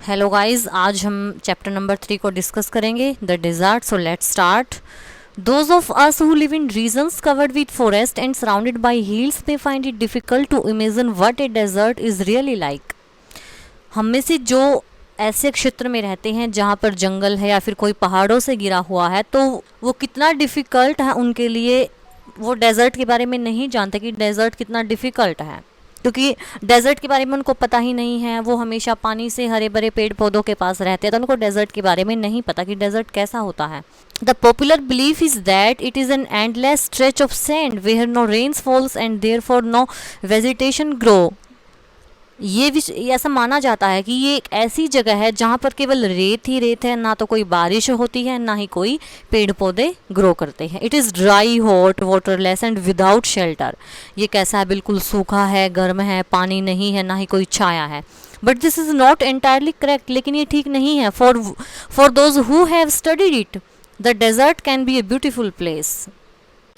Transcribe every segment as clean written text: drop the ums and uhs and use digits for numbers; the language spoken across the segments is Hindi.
हेलो गाइस, आज हम चैप्टर नंबर 3 को डिस्कस करेंगे, the desert. So let's start. Those of us who live in regions covered with forest and surrounded by hills may find it difficult to imagine what a desert is really like. हम में से जो ऐसे क्षेत्र में रहते हैं जहाँ पर जंगल है या फिर कोई पहाड़ों से घिरा हुआ है, तो वो कितना डिफ़िकल्ट है उनके लिए. वो डेजर्ट के बारे में नहीं जानते कि डेजर्ट कितना डिफ़िकल्ट है, क्योंकि डेजर्ट के बारे में उनको पता ही नहीं है. वो हमेशा पानी से हरे भरे पेड़ पौधों के पास रहते हैं, तो उनको डेजर्ट के बारे में नहीं पता कि डेजर्ट कैसा होता है. The popular belief is that it is an endless stretch of sand where no rains falls and therefore no vegetation grow. ये ऐसा माना जाता है कि ये एक ऐसी जगह है जहाँ पर केवल रेत ही रेत है, ना तो कोई बारिश होती है ना ही कोई पेड़ पौधे ग्रो करते हैं. It is dry, hot, waterless and without shelter. ये कैसा है? बिल्कुल सूखा है, गर्म है, पानी नहीं है, ना ही कोई छाया है. But this is not entirely correct. लेकिन ये ठीक नहीं है. For those who have studied it, the desert can be a beautiful place.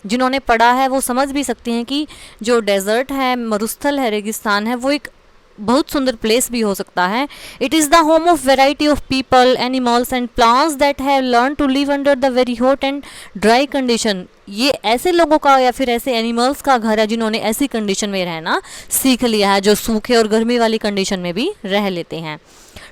जिन्होंने पढ़ा है वो समझ भी सकते हैं कि जो डेजर्ट है, मरुस्थल है, रेगिस्तान है, वो एक बहुत सुंदर प्लेस भी हो सकता है. It is the home of variety of people, animals and plants that have learn to live under the very hot and dry condition. ये ऐसे लोगों का या फिर ऐसे एनिमल्स का घर है जिन्होंने ऐसी कंडीशन में रहना सीख लिया है, जो सूखे और गर्मी वाली कंडीशन में भी रह लेते हैं.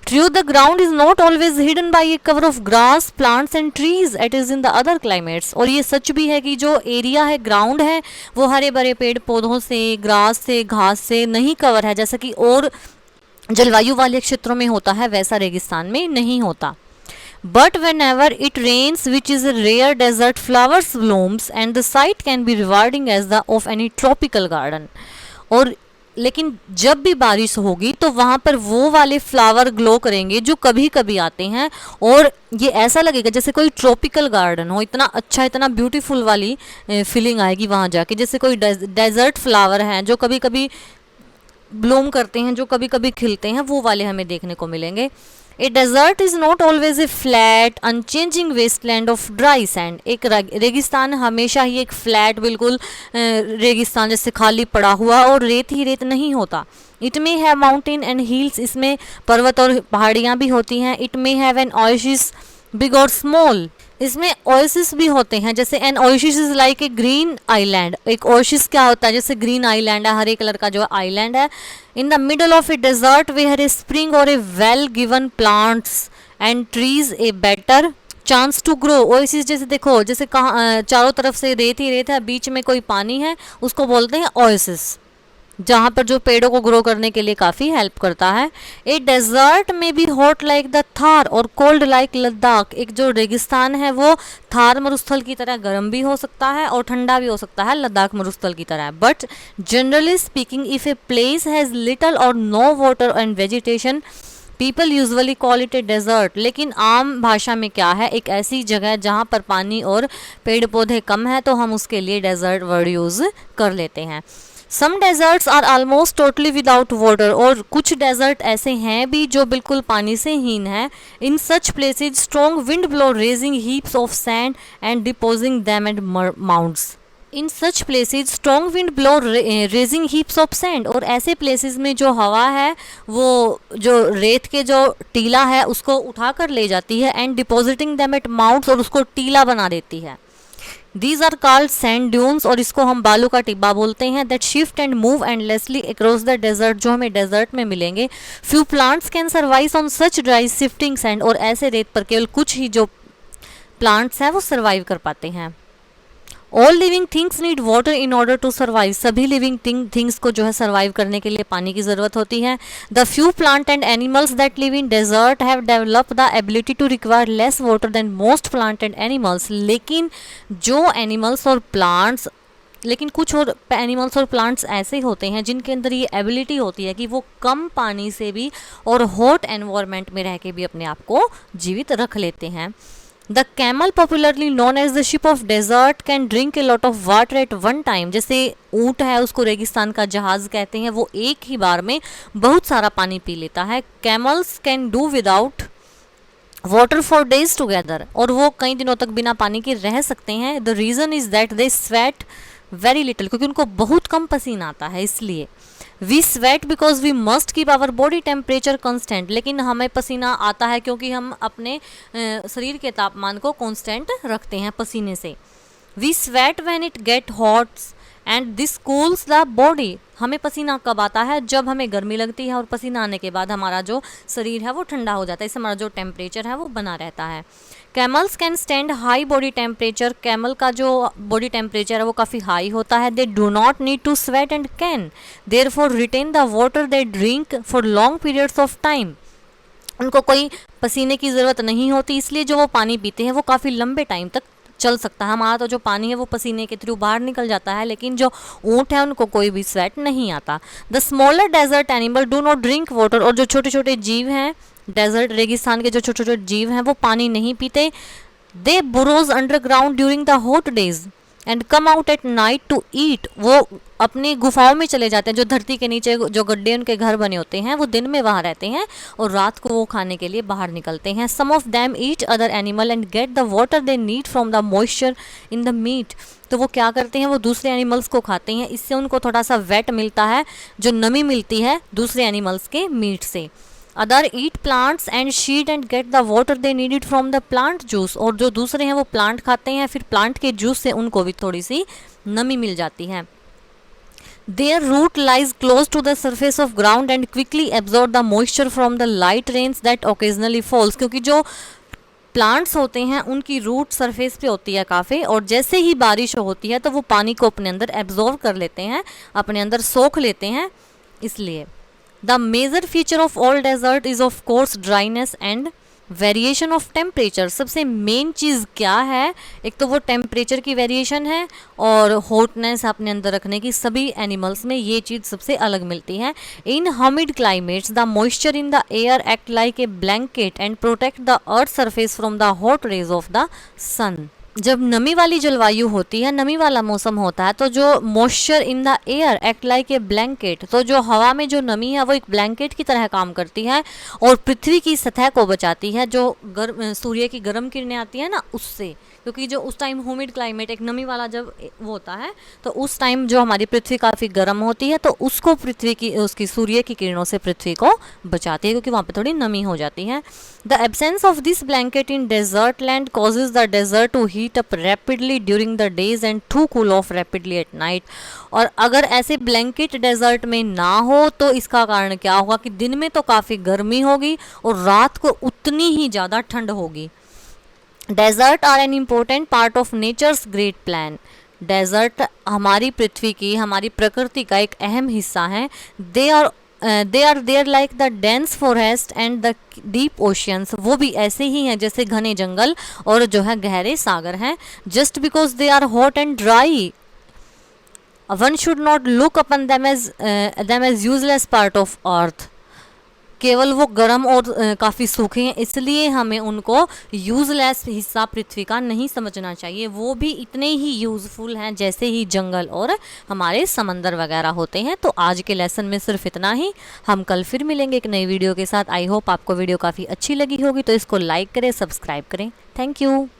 True, the ground is not always hidden by a cover of grass, plants and trees. It is in the other climates. और ये सच भी है कि जो एरिया है, ग्राउंड है, वो हरे भरे पेड़ पौधों से, ग्रास से, घास से नहीं कवर है, जैसा कि और जलवायु वाले क्षेत्रों में होता है, वैसा रेगिस्तान में नहीं होता. But whenever it rains, which is a rare desert, flowers blooms and the sight can be rewarding as the of any tropical garden. और लेकिन जब भी बारिश होगी तो वहाँ पर वो वाले फ्लावर ग्लो करेंगे जो कभी कभी आते हैं, और ये ऐसा लगेगा जैसे कोई ट्रॉपिकल गार्डन हो. इतना अच्छा, इतना ब्यूटीफुल वाली फीलिंग आएगी वहाँ जाके, जैसे कोई डेजर्ट फ्लावर हैं जो कभी कभी ब्लूम करते हैं, जो कभी कभी खिलते हैं, वो वाले हमें देखने को मिलेंगे. A desert is not always a flat unchanging wasteland of dry sand. एक रेगिस्तान हमेशा ही एक फ्लैट, बिल्कुल रेगिस्तान जैसे खाली पड़ा हुआ और रेत ही रेत नहीं होता. It may have mountain and hills. इसमें पर्वत और पहाड़ियाँ भी होती हैं. It may have an oasis big और स्मॉल. इसमें ओएसिस भी होते हैं, जैसे an oasis is like a green island. एक ओएसिस क्या होता है? जैसे ग्रीन आइलैंड है, हरे कलर का जो आइलैंड है. In the middle of a desert where a spring or a well given plants and trees a better chance to grow. Oasis जैसे देखो, जैसे कहाँ चारों तरफ से रेत ही रेत है, बीच में कोई पानी है, उसको बोलते हैं ओएसिस, जहाँ पर जो पेड़ों को ग्रो करने के लिए काफ़ी हेल्प करता है. ए डेजर्ट में be hot like the Thar और कोल्ड लाइक लद्दाख. एक जो रेगिस्तान है वो थार मरुस्थल की तरह गर्म भी हो सकता है और ठंडा भी हो सकता है, लद्दाख मरुस्थल की तरह. But generally speaking, if a place has little or no water and vegetation, people usually call it a desert. लेकिन आम भाषा में क्या है? एक ऐसी जगह जहाँ पर पानी और पेड़ पौधे कम है, तो हम उसके लिए डेजर्ट वर्ड यूज़ कर लेते हैं. Some deserts are almost totally without water. और कुछ डेजर्ट ऐसे हैं भी जो बिल्कुल पानी से हीन है. In such places strong wind blow raising heaps of sand and depositing them and mounds. In such places strong wind blow raising heaps of sand. और ऐसे प्लेसेस में जो हवा है वो जो रेत के जो टीला है उसको उठा कर ले जाती है, and depositing them at mounts, और उसको टीला बना देती है. These are called sand dunes, और इसको हम बालू का टिब्बा बोलते हैं. That shift and move endlessly across the desert, जो हमें डेजर्ट में मिलेंगे. Few plants can survive on such dry shifting sand. और ऐसे रेत पर केवल कुछ ही जो प्लांट्स हैं वो सर्वाइव कर पाते हैं. All living things need water in order to survive. सभी लिविंग थिंग्स को जो है सर्वाइव करने के लिए पानी की ज़रूरत होती है. The few plant and animals that live in desert have developed the ability to require less water than most plant and animals. लेकिन कुछ और एनिमल्स और प्लांट्स ऐसे होते हैं जिनके अंदर ये एबिलिटी होती है कि वो कम पानी से भी और हॉट एनवायरनमेंट में रह के भी अपने आप को जीवित रख लेते हैं. The camel, popularly known as the ship of desert, can drink a lot of water at one time. जैसे ऊँट है, उसको रेगिस्तान का जहाज कहते हैं, वो एक ही बार में बहुत सारा पानी पी लेता है. Camels can do without water for days together. और वो कई दिनों तक बिना पानी के रह सकते हैं. The reason is that they sweat very little, क्योंकि उनको बहुत कम पसीना आता है इसलिए. We sweat because we must keep our body temperature constant, लेकिन हमें पसीना आता है क्योंकि हम अपने शरीर के तापमान को कांस्टेंट रखते हैं पसीने से। We sweat when it get hot and this cools the body, हमें पसीना कब आता है, जब हमें गर्मी लगती है और पसीना आने के बाद हमारा जो शरीर है वो ठंडा हो जाता है, इससे हमारा जो टेम्परेचर है वो बना रहता है। Camels can stand high body temperature, camel का जो बॉडी टेम्परेचर है वो काफ़ी हाई होता है। They do not need to sweat and can therefore retain the water they drink for long periods of time, उनको कोई पसीने की ज़रूरत नहीं होती, इसलिए जो वो पानी पीते हैं वो काफ़ी लंबे टाइम तक चल सकता है। हमारा तो जो पानी है वो पसीने के थ्रू बाहर निकल जाता है, लेकिन जो ऊँट है उनको कोई भी स्वेट नहीं आता। The smaller desert animal do not drink water, और जो छोटे छोटे जीव हैं डेजर्ट रेगिस्तान के जो छोटे छोटे जीव हैं वो पानी नहीं पीते। They burrows underground during the hot days and come out at night to eat, वो अपनी गुफाओं में चले जाते हैं, जो धरती के नीचे जो गड्ढे उनके घर बने होते हैं वो दिन में वहाँ रहते हैं और रात को वो खाने के लिए बाहर निकलते हैं। Some of them eat other animal and get the water they need from the moisture in the meat, तो वो क्या करते हैं, वो दूसरे एनिमल्स को खाते हैं, इससे उनको थोड़ा सा वेट मिलता है, जो नमी मिलती है दूसरे एनिमल्स के मीट से। Other eat plants and शीड and get the water they needed from the plant juice, और जो दूसरे हैं वो प्लांट खाते हैं, फिर प्लांट के जूस से उनको भी थोड़ी सी नमी मिल जाती है। Their root lies close to the surface of ground and quickly absorb the moisture from the light rains that occasionally falls, क्योंकि जो प्लांट्स होते हैं उनकी रूट सरफेस पे होती है काफ़ी, और जैसे ही बारिश होती है तो वो पानी को अपने अंदर एब्जॉर्ब कर लेते हैं, अपने अंदर सोख लेते हैं, इसलिए। The major feature of all desert is of course dryness and variation of temperature, सबसे मेन चीज़ क्या है, एक तो वो टेम्परेचर की वेरिएशन है और हॉटनेस अपने अंदर रखने की, सभी एनिमल्स में ये चीज़ सबसे अलग मिलती है। In humid climates the moisture in the air act like a blanket and protect the earth surface from the hot rays of the sun, जब नमी वाली जलवायु होती है, नमी वाला मौसम होता है, तो जो moisture in the air act like a blanket, तो जो हवा में जो नमी है वो एक ब्लैंकेट की तरह काम करती है और पृथ्वी की सतह को बचाती है, जो सूर्य की गर्म किरणें आती है ना उससे, क्योंकि जो उस टाइम ह्यूमिड क्लाइमेट एक नमी वाला जब वो होता है तो उस टाइम जो हमारी पृथ्वी काफ़ी गर्म होती है, तो उसको पृथ्वी की उसकी सूर्य की किरणों से पृथ्वी को बचाती है, क्योंकि वहाँ पे थोड़ी नमी हो जाती है। The absence of this blanket in desert land causes the desert to heat up rapidly during the days and to cool off rapidly at night, और अगर ऐसे ब्लैंकेट डेजर्ट में ना हो तो इसका कारण क्या होगा कि दिन में तो काफ़ी गर्मी होगी और रात को उतनी ही ज़्यादा ठंड होगी। Desert are an important part of nature's great plan, desert हमारी पृथ्वी की, हमारी प्रकृति का एक अहम हिस्सा है। They are there like the dense forest and the deep oceans, वो भी ऐसे ही हैं जैसे घने जंगल और जो है गहरे सागर हैं। Just because they are hot and dry one should not look upon them as useless part of earth, केवल वो गर्म और काफ़ी सूखे हैं इसलिए हमें उनको यूज़लेस हिस्सा पृथ्वी का नहीं समझना चाहिए, वो भी इतने ही यूज़फुल हैं जैसे ही जंगल और हमारे समंदर वगैरह होते हैं। तो आज के लेसन में सिर्फ इतना ही, हम कल फिर मिलेंगे एक नई वीडियो के साथ। आई होप आपको वीडियो काफ़ी अच्छी लगी होगी, तो इसको लाइक करें, सब्सक्राइब करें। Thank you.